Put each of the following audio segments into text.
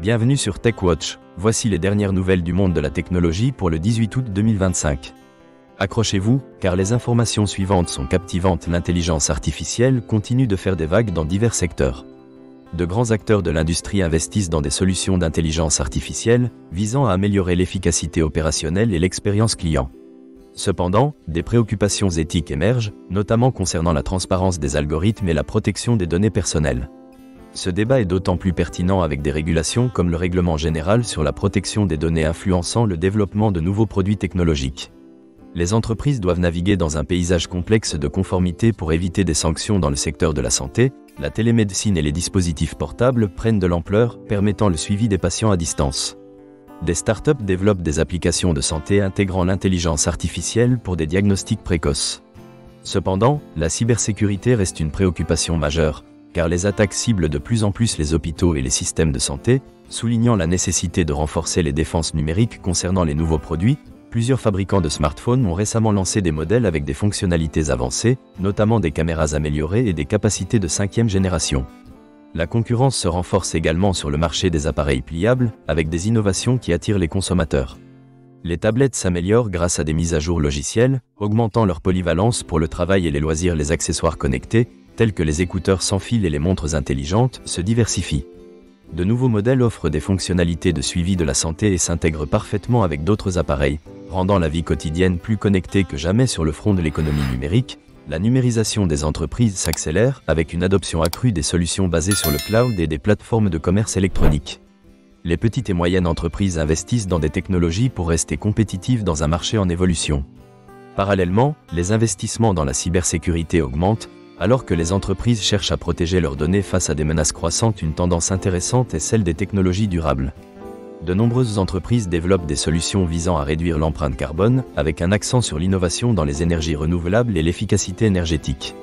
Bienvenue sur TechWatch, voici les dernières nouvelles du monde de la technologie pour le 18 août 2025. Accrochez-vous, car les informations suivantes sont captivantes. L'intelligence artificielle continue de faire des vagues dans divers secteurs. De grands acteurs de l'industrie investissent dans des solutions d'intelligence artificielle, visant à améliorer l'efficacité opérationnelle et l'expérience client. Cependant, des préoccupations éthiques émergent, notamment concernant la transparence des algorithmes et la protection des données personnelles. Ce débat est d'autant plus pertinent avec des régulations comme le Règlement général sur la protection des données influençant le développement de nouveaux produits technologiques. Les entreprises doivent naviguer dans un paysage complexe de conformité pour éviter des sanctions dans le secteur de la santé. La télémédecine et les dispositifs portables prennent de l'ampleur, permettant le suivi des patients à distance. Des startups développent des applications de santé intégrant l'intelligence artificielle pour des diagnostics précoces. Cependant, la cybersécurité reste une préoccupation majeure, car les attaques ciblent de plus en plus les hôpitaux et les systèmes de santé, soulignant la nécessité de renforcer les défenses numériques concernant les nouveaux produits. Plusieurs fabricants de smartphones ont récemment lancé des modèles avec des fonctionnalités avancées, notamment des caméras améliorées et des capacités de 5e génération. La concurrence se renforce également sur le marché des appareils pliables, avec des innovations qui attirent les consommateurs. Les tablettes s'améliorent grâce à des mises à jour logicielles, augmentant leur polyvalence pour le travail et les loisirs. Les accessoires connectés, tels que les écouteurs sans fil et les montres intelligentes, se diversifient. De nouveaux modèles offrent des fonctionnalités de suivi de la santé et s'intègrent parfaitement avec d'autres appareils, rendant la vie quotidienne plus connectée que jamais. Sur le front de l'économie numérique, la numérisation des entreprises s'accélère avec une adoption accrue des solutions basées sur le cloud et des plateformes de commerce électronique. Les petites et moyennes entreprises investissent dans des technologies pour rester compétitives dans un marché en évolution. Parallèlement, les investissements dans la cybersécurité augmentent, alors que les entreprises cherchent à protéger leurs données face à des menaces croissantes. Une tendance intéressante est celle des technologies durables. De nombreuses entreprises développent des solutions visant à réduire l'empreinte carbone, avec un accent sur l'innovation dans les énergies renouvelables et l'efficacité énergétique.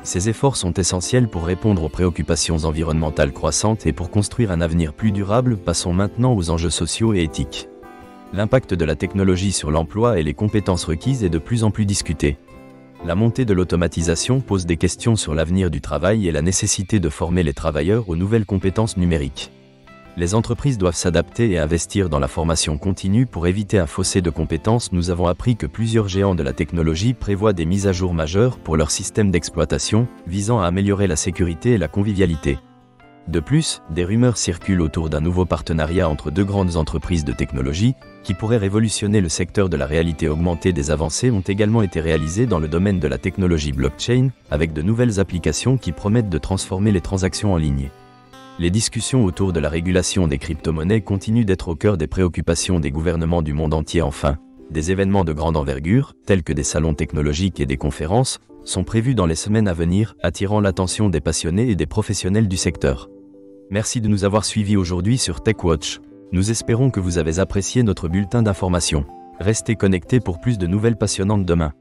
Ces efforts sont essentiels pour répondre aux préoccupations environnementales croissantes et pour construire un avenir plus durable. Passons maintenant aux enjeux sociaux et éthiques. L'impact de la technologie sur l'emploi et les compétences requises est de plus en plus discuté. La montée de l'automatisation pose des questions sur l'avenir du travail et la nécessité de former les travailleurs aux nouvelles compétences numériques. Les entreprises doivent s'adapter et investir dans la formation continue pour éviter un fossé de compétences. Nous avons appris que plusieurs géants de la technologie prévoient des mises à jour majeures pour leur système d'exploitation, visant à améliorer la sécurité et la convivialité. De plus, des rumeurs circulent autour d'un nouveau partenariat entre deux grandes entreprises de technologie, qui pourrait révolutionner le secteur de la réalité augmentée. Des avancées ont également été réalisées dans le domaine de la technologie blockchain, avec de nouvelles applications qui promettent de transformer les transactions en ligne. Les discussions autour de la régulation des crypto-monnaies continuent d'être au cœur des préoccupations des gouvernements du monde entier. Enfin, des événements de grande envergure, tels que des salons technologiques et des conférences, sont prévus dans les semaines à venir, attirant l'attention des passionnés et des professionnels du secteur. Merci de nous avoir suivis aujourd'hui sur TechWatch. Nous espérons que vous avez apprécié notre bulletin d'information. Restez connectés pour plus de nouvelles passionnantes demain.